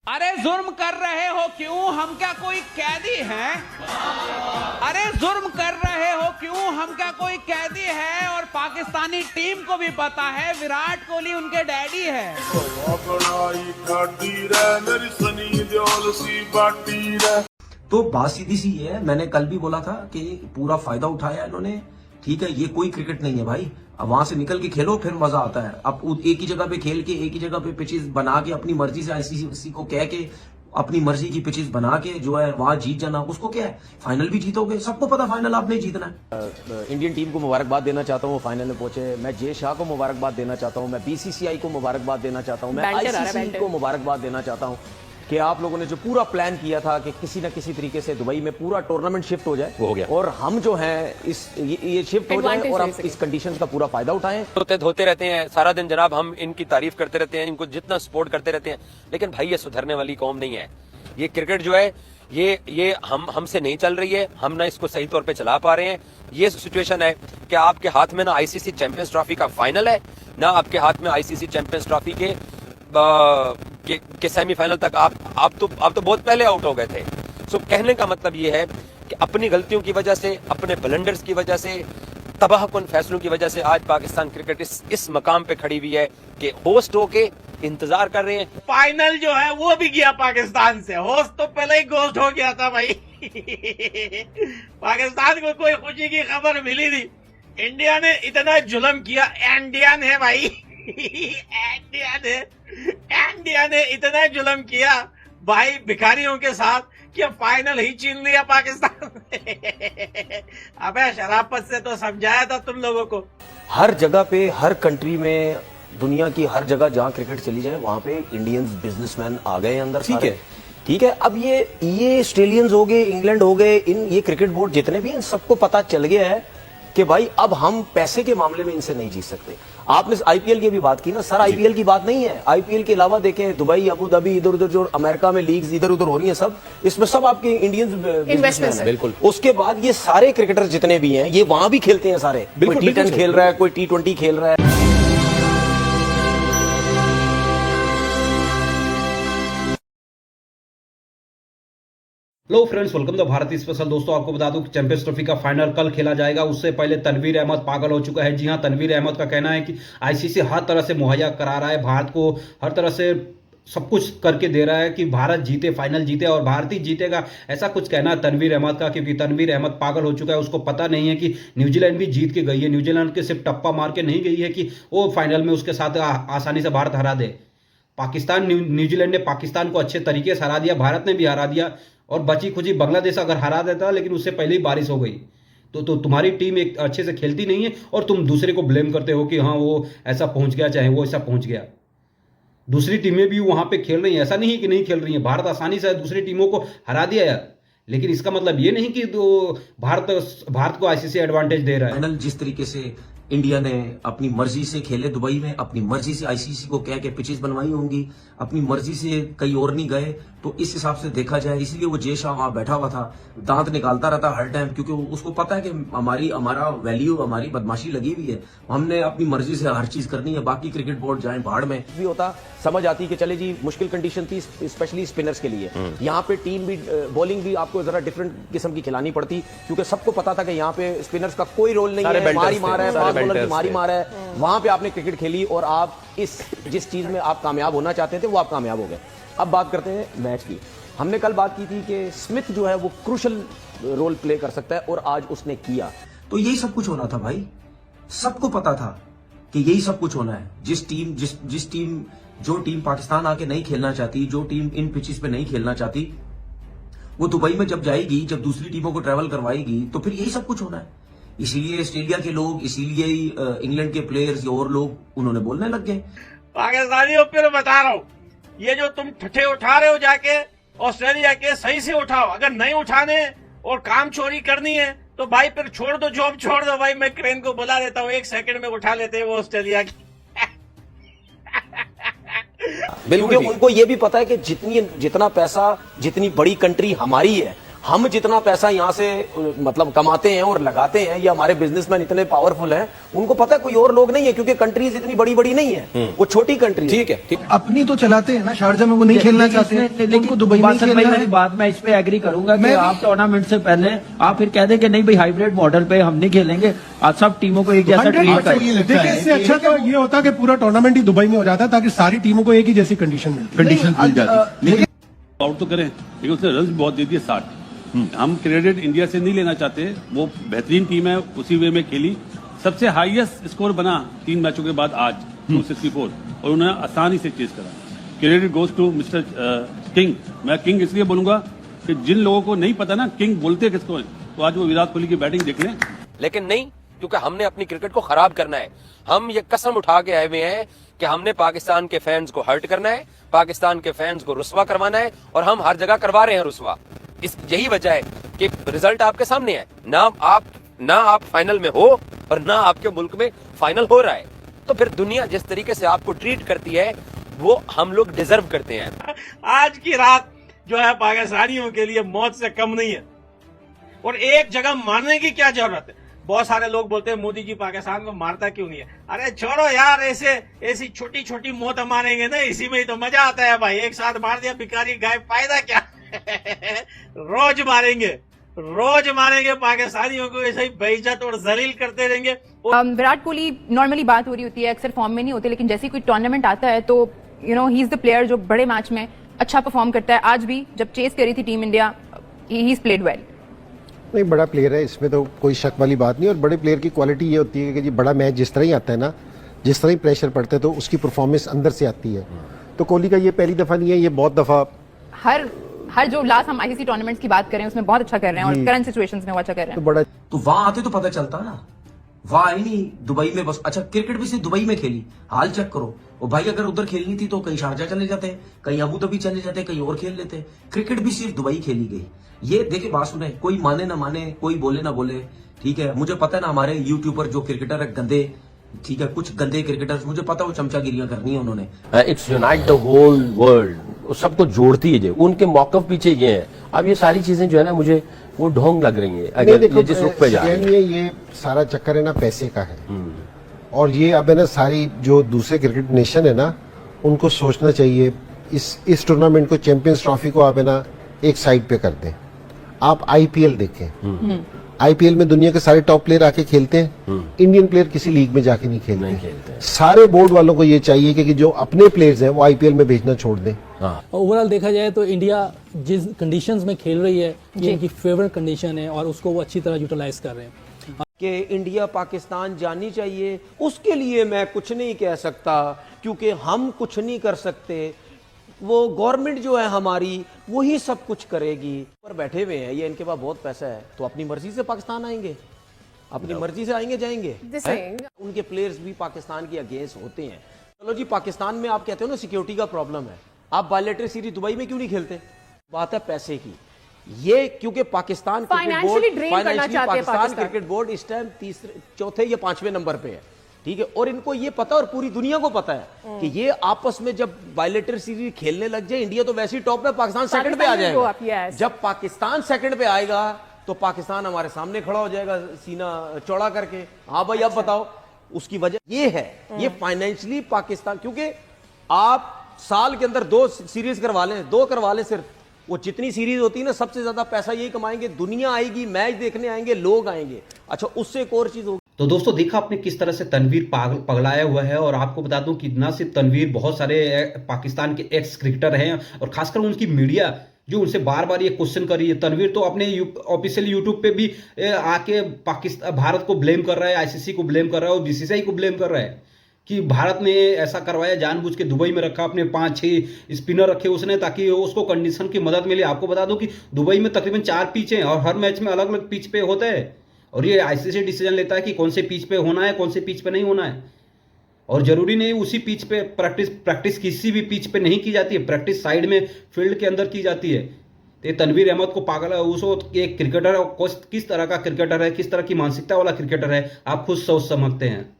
अरे जुर्म कर रहे हो क्यों? हम क्या कोई कैदी हैं? अरे जुर्म कर रहे हो क्यों? हम क्या कोई कैदी है? और पाकिस्तानी टीम को भी पता है विराट कोहली उनके डैडी है। तो बात सीधी सी है, मैंने कल भी बोला था कि पूरा फायदा उठाया इन्होंने। ठीक है, ये कोई क्रिकेट नहीं है भाई। अब वहां से निकल के खेलो, फिर मजा आता है। अब एक ही जगह पे खेल के, एक ही जगह पे पिचेस बना के, अपनी मर्जी से आईसीसी को कह के अपनी मर्जी की पिचेस बना के जो है वहां जीत जाना, उसको क्या है, फाइनल भी जीतोगे। सबको पता फाइनल आपने जीतना है। इंडियन टीम को मुबारकबाद देना चाहता हूँ, फाइनल में पहुंचे। मैं जे शाह को मुबारकबाद देना चाहता हूँ, मैं बीसीसीआई को मुबारकबाद देना चाहता हूँ, मैं आईसीसी को मुबारकबाद देना चाहता हूँ कि आप लोगों ने जो पूरा प्लान किया था कि किसी ना किसी तरीके से दुबई में पूरा टूर्नामेंट शिफ्ट हो जाए, वो हो गया। और हम जो हैं ये शिफ्ट हो जाए और आप इस कंडीशंस का पूरा फायदा उठाएं। धोते रहते हैं सारा दिन जनाब, हम इनकी तारीफ करते रहते हैं, इनको जितना सपोर्ट करते रहते हैं, लेकिन भाई ये सुधरने वाली कौम नहीं है। ये क्रिकेट जो है ये हमसे नहीं चल रही है, हम ना इसको सही तौर पे चला पा रहे हैं। ये सिचुएशन है कि आपके हाथ में ना आईसीसी चैंपियंस ट्रॉफी का फाइनल है, ना आपके हाथ में आईसीसी चैंपियंस ट्रॉफी के सेमीफाइनल तक आप तो बहुत पहले आउट हो गए थे। सो कहने का मतलब ये है कि अपनी गलतियों की वजह से, अपने ब्लंडर्स की वजह से, तबाहकुन फैसलों की वजह से आज पाकिस्तान क्रिकेट इस मकाम पे खड़ी हुई है कि होस्ट होके इंतजार कर रहे हैं। फाइनल जो है वो भी गया पाकिस्तान से, होस्ट तो पहले ही घोस्ट हो गया था भाई। पाकिस्तान को कोई खुशी की खबर मिली नहीं। इंडिया ने इतना जुल्म किया, इंडियन है भाई। इंडिया ने इतना जुल्म किया भाई भिखारियों के साथ कि फाइनल ही छीन लिया पाकिस्तान ने। अबे शराफत से तो समझाया था तुम लोगों को। हर जगह पे, हर कंट्री में, दुनिया की हर जगह जहां क्रिकेट चली जाए वहां पे इंडियंस बिजनेसमैन आ गए अंदर। ठीक है। अब ये ऑस्ट्रेलियंस हो गए, इंग्लैंड हो गए, ये क्रिकेट बोर्ड जितने भी हैं, सबको पता चल गया है कि भाई अब हम पैसे के मामले में इनसे नहीं जीत सकते। आपने आईपीएल की भी बात की ना सर, आईपीएल की बात नहीं है। आईपीएल के अलावा देखें दुबई, अबू धाबी, इधर उधर जो अमेरिका में लीग्स इधर उधर हो रही हैं, सब इसमें सब आपके इंडियंस इन्वेस्टमेंट है। बिल्कुल। उसके बाद ये सारे क्रिकेटर जितने भी हैं ये वहां भी खेलते हैं सारे। कोई T10 खेल रहा है, कोई T20 खेल रहा है। Hello friends, welcome to Bharat special. दोस्तों आपको बता दूं कि चैंपियंस ट्रॉफी का फाइनल कल खेला जाएगा। उससे पहले तनवीर अहमद पागल हो चुका है। जी हां, तनवीर अहमद का कहना है कि आईसीसी हर तरह से मुहैया करा रहा है, भारत को हर तरह से सब कुछ करके दे रहा है कि भारत जीते, फाइनल जीते और भारत ही जीतेगा, ऐसा कुछ कहना है तनवीर अहमद का। क्योंकि तनवीर अहमद पागल हो चुका है, उसको पता नहीं है कि न्यूजीलैंड भी जीत के गई है। न्यूजीलैंड के सिर्फ टप्पा मार के नहीं गई है कि वो फाइनल में उसके साथ आसानी से भारत हरा दे। न्यूजीलैंड ने पाकिस्तान को अच्छे तरीके से हरा दिया, भारत ने भी हरा दिया और बची खुची बांग्लादेश अगर हरा देता, लेकिन उससे पहले ही बारिश हो गई। तो तुम्हारी टीम एक अच्छे से खेलती नहीं है और तुम दूसरे को ब्लेम करते हो कि हाँ वो ऐसा पहुंच गया, चाहे वो ऐसा पहुंच गया। दूसरी टीमें भी वहां पे खेल रही हैं, ऐसा नहीं है कि नहीं खेल रही हैं। भारत आसानी से दूसरी टीमों को हरा दिया यार, लेकिन इसका मतलब ये नहीं कि भारत को आईसीसी एडवांटेज दे रहा है। फाइनल जिस तरीके से इंडिया ने अपनी मर्जी से खेले दुबई में, अपनी मर्जी से आईसीसी को कह के पिचेस बनवाई होंगी, अपनी मर्जी से कहीं और नहीं गए, तो इस हिसाब से देखा जाए इसलिए वो जे शाह वहां बैठा हुआ था, दांत निकालता रहता हर टाइम, क्योंकि उसको पता है कि हमारा वैल्यू, हमारी बदमाशी लगी हुई है, हमने अपनी मर्जी से हर चीज करनी है। बाकी क्रिकेट बोर्ड जाए भाड़ में। भी होता समझ आती कि चले जी मुश्किल कंडीशन थी स्पेशली स्पिनर्स के लिए। यहाँ पे टीम भी, बॉलिंग भी आपको जरा डिफरेंट किस्म की खिलानी पड़ती, क्योंकि सबको पता था कि यहाँ पे स्पिनर्स का कोई रोल नहीं है, मारी मार है, फास्ट बॉलर की मारी मार है। वहां पे आपने क्रिकेट खेली और आप जिस चीज में आप कामयाब होना चाहते थे वो आप कामयाब हो गए। अब बात करते हैं मैच की। हमने कल बात की थी कि स्मिथ जो है वो क्रूशल रोल प्ले कर सकता है और आज उसने किया। तो यही सब कुछ होना था भाई, सबको पता था कि यही सब कुछ होना है। जो टीम पाकिस्तान आके नहीं खेलना चाहती, जो टीम इन पिचेस पे नहीं खेलना चाहती, वो दुबई में जब जाएगी, जब दूसरी टीमों को ट्रैवल करवाएगी, तो फिर यही सब कुछ होना है। इसीलिए ऑस्ट्रेलिया के लोग, इसीलिए इंग्लैंड के प्लेयर्स और लोग उन्होंने बोलने लग गए। पाकिस्तानियों फिर बता रहा हूँ, ये जो तुम ठठे उठा रहे हो जाके ऑस्ट्रेलिया के, सही से उठाओ। अगर नहीं उठाने और काम चोरी करनी है तो भाई फिर छोड़ दो, जॉब छोड़ दो भाई। मैं क्रेन को बुला लेता हूँ, 1 सेकंड में उठा लेते हैं वो ऑस्ट्रेलिया की। बिल्कुल, उनको ये भी पता है कि जितना पैसा, जितनी बड़ी कंट्री हमारी है, हम जितना पैसा यहाँ से मतलब कमाते हैं और लगाते हैं, ये हमारे बिजनेसमैन इतने पावरफुल हैं, उनको पता है कोई और लोग नहीं है, क्योंकि कंट्रीज इतनी बड़ी बड़ी नहीं है, वो छोटी कंट्री। ठीक है, ठीक। अपनी तो चलाते हैं ना, शारजा में वो नहीं खेलना चाहते हैं, उनको दुबई में खेलना है। बात मैं इस पे एग्री करूंगा कि आप टूर्नामेंट से पहले आप फिर कह दें कि नहीं भाई हाइब्रिड मॉडल पे हम नहीं खेलेंगे, आज सब टीमों को एक जैसा ट्रीट करें। देखिए, इससे अच्छा तो ये होता कि पूरा टूर्नामेंट ही दुबई में हो जाता ताकि सारी टीमों को एक ही जैसी कंडीशन मिल जाती। आउट तो करें, लेकिन उसने रन बहुत दे दिए 60। हम क्रेडिट इंडिया से नहीं लेना चाहते, वो बेहतरीन टीम है, उसी वे में खेली, सबसे हाईएस्ट स्कोर बना 3 मैचों के बाद आज 264, और उन्होंने आसानी से चेज करा। Credit goes to mister king. मैं किंग इसलिए बोलूंगा कि जिन लोगों को नहीं पता ना किंग बोलते किसको है, तो आज वो विराट कोहली की बैटिंग देख लें। लेकिन नहीं, क्योंकि हमने अपनी क्रिकेट को खराब करना है। हम ये कसम उठा के आए हुए हैं कि हमने पाकिस्तान के फैंस को हर्ट करना है, पाकिस्तान के फैंस को रुस्वा करवाना है, और हम हर जगह करवा रहे हैं रुस्वा। इस यही वजह है कि रिजल्ट आपके सामने है, ना आप फाइनल में हो और ना आपके मुल्क में फाइनल हो रहा है। तो फिर दुनिया जिस तरीके से आपको ट्रीट करती है वो हम लोग डिजर्व करते हैं। आज की रात जो है पाकिस्तानियों के लिए मौत से कम नहीं है, और एक जगह मारने की क्या जरूरत है। बहुत सारे लोग बोलते हैं मोदी जी पाकिस्तान को मारता क्यों नहीं है। अरे छोड़ो यार, ऐसी छोटी छोटी मौत मारेंगे ना, इसी में ही तो मजा आता है भाई। एक साथ मार दिया भिखारी गाय, फायदा क्या। रोज मारेंगे पाकिस्तानियों को, ऐसे ही बेइज्जत और जलील करते रहेंगे। विराट कोहली नॉर्मली बात हो रही होती है, अक्सर फॉर्म में नहीं होते, लेकिन जैसे कोई टूर्नामेंट आता है तो you know he is the player जो बड़े मैच में अच्छा परफॉर्म करता है। आज भी जब चेस करी थी team India, he is played well. नहीं, बड़ा प्लेयर है, इसमें तो कोई शक वाली बात नहीं। और बड़े प्लेयर की क्वालिटी ये होती है कि जी बड़ा मैच जिस तरह ही आता है ना, जिस तरह ही प्रेशर पड़ता है तो उसकी परफॉर्मेंस अंदर से आती है। तो कोहली का ये पहली दफा नहीं है, ये बहुत दफा हर जो लास्ट हम आईसीसी टूर्नामेंट्स की बात करें उसमें बहुत अच्छा कर रहे हैं, और करंट सिचुएशंस में वो अच्छा कर रहे हैं। तो बड़ा तो वहां आते तो पता चलता ना, वहां आई नहीं दुबई में बस। अच्छा, क्रिकेट भी सिर्फ दुबई में खेली, हाल चेक करो। और भाई अगर उधर खेलनी थी तो कहीं शारजा चले जाते, कहीं अबू धाबी चले जाते, कहीं और खेल लेते। क्रिकेट भी सिर्फ दुबई खेली गई। ये देखिए, बात सुने, कोई माने ना माने, कोई बोले ना बोले, ठीक है। मुझे पता है ना, हमारे यूट्यूबर जो क्रिकेटर है गंदे, ठीक है, कुछ गंदे क्रिकेटर्स, मुझे पता है वो चमचागिरियां करनी है उन्होंने। It's unite the whole world, सबको जोड़ती है। जो उनके मौकफ पीछे ये है। अब ये सारी चीजें जो है ना, मुझे वो ढोंग लग रही है अगर ये जिस रुख पे जा रही है। ये सारा चक्कर है ना पैसे का है। और ये अब है ना, सारी जो दूसरे क्रिकेट नेशन है ना, उनको सोचना चाहिए इस टूर्नामेंट को, चैंपियंस ट्रॉफी को आप है ना एक साइड पे कर दें। आप आईपीएल देखें, आईपीएल में दुनिया के सारे टॉप प्लेयर आके खेलते हैं, इंडियन प्लेयर किसी लीग में जाके नहीं खेलते। सारे बोर्ड वालों को ये चाहिए कि जो अपने प्लेयर्स हैं वो आईपीएल में भेजना छोड़ दें। ओवरऑल देखा जाए तो इंडिया जिस कंडीशंस में खेल रही है, ये इनकी फेवरेट कंडीशन है और उसको वो अच्छी तरह यूटिलाइज कर रहे हैं। कि इंडिया पाकिस्तान जानी चाहिए, उसके लिए मैं कुछ नहीं कह सकता, क्योंकि हम कुछ नहीं कर सकते। वो गवर्नमेंट जो है हमारी, वही सब कुछ करेगी। पर बैठे हुए हैं ये, इनके पास बहुत पैसा है, तो अपनी मर्जी से पाकिस्तान आएंगे, अपनी मर्जी से आएंगे जाएंगे। उनके प्लेयर्स भी पाकिस्तान के अगेंस्ट होते हैं। चलो जी, पाकिस्तान में आप कहते हो ना सिक्योरिटी का प्रॉब्लम है, आप बायलैटरल सीरीज दुबई में क्यों नहीं खेलते? बात है पैसे की। ये क्योंकि पाकिस्तान क्रिकेट बोर्ड इस टाइम चौथे या 5वें नंबर पे है, ठीक है। और इनको ये पता, और पूरी दुनिया को पता है कि ये आपस में जब बायलैटरल सीरीज खेलने लग जाए, इंडिया तो वैसे ही टॉप में, पाकिस्तान सेकंड पे आ जाएगा। जब पाकिस्तान सेकंड पे आएगा तो पाकिस्तान हमारे सामने खड़ा हो जाएगा सीना चौड़ा करके। हाँ भाई, अब बताओ उसकी वजह ये है, ये फाइनेंशियली पाकिस्तान, क्योंकि आप साल के अंदर 2 सीरीज करवा लें, 2 करवा लें सिर्फ, वो जितनी सीरीज होती है ना, सबसे ज्यादा पैसा यही कमाएंगे। दुनिया आएगी, मैच देखने आएंगे, लोग आएंगे। अच्छा, उससे एक और चीज होगी। तो दोस्तों, देखा आपने किस तरह से तनवीर पगलाया हुआ है। और आपको बता दूं कि ना सिर्फ तनवीर, बहुत सारे पाकिस्तान के एक्स क्रिकेटर हैं, और खासकर उनकी मीडिया जो उनसे बार बार ये क्वेश्चन कर रही है। तनवीर तो अपने ऑफिशियल यूट्यूब पे भी आके पाकिस्तान, भारत को ब्लेम कर रहा है, आईसीसी को ब्लेम कर रहा है और बीसीसीआई को ब्लेम कर रहा है कि भारत ने ऐसा करवाया, जानबूझ के दुबई में रखा, अपने 5-6 स्पिनर रखे उसने ताकि उसको कंडीशन की मदद मिले। आपको बता दूं कि दुबई में तकरीबन 4 पिच हैं और हर मैच में अलग अलग पिच पे होता है, और ये आईसीसी डिसीजन लेता है कि कौन से पिच पे होना है, कौन से पिच पे नहीं होना है। और जरूरी नहीं उसी पिच पे प्रैक्टिस किसी भी पिच पे नहीं की जाती है, प्रैक्टिस साइड में फील्ड के अंदर की जाती है। तो तनवीर अहमद को पागल है, उसको एक क्रिकेटर किस तरह का क्रिकेटर है, किस तरह की मानसिकता वाला क्रिकेटर है, आप खुद सोच समझते हैं।